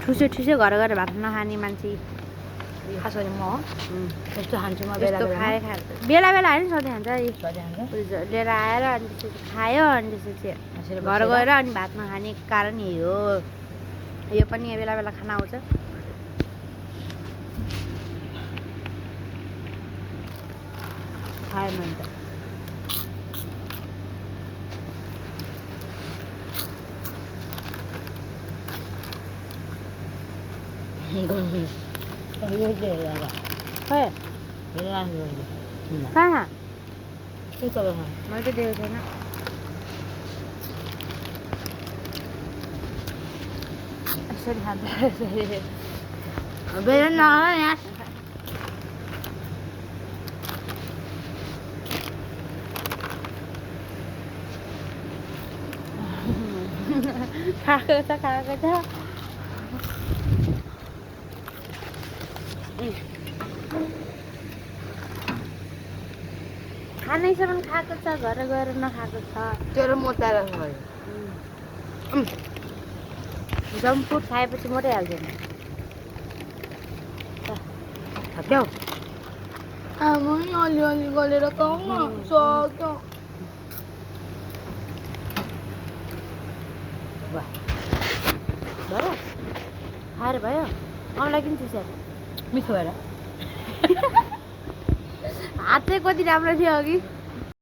ठुसे ठुसे घर गएर भात नखाने मान्छे खास गरी म यस्तो खान्छु म यस्तो खाए बेला बेला होइन सधैँ खान्छ खान्छ लिएर आएर अनि त्यसपछि खायो अनि त्यसपछि घर गएर अनि भात नखाने कारण यही हो। यो पनि बेला बेला खाना आउँछ। खाएन नि त खै कहाँ मैले त दिएको छैन। यसरी खाँदा बेला नखाला यहाँ खाएको छ खाएको छ। खानैसम्म खाएको छ घर गएर नखाएको छ। तेरो मोटाएर भयो जङ्क फुड खाएपछि मोटै हाल्छ नि सक्यौ आमा अलिअलि गरेर खाऊ न सक्यो भयो खाएर भयो मलाई किन थिएछ मिठो भएर हात चाहिँ कति राम्रो थियो अघि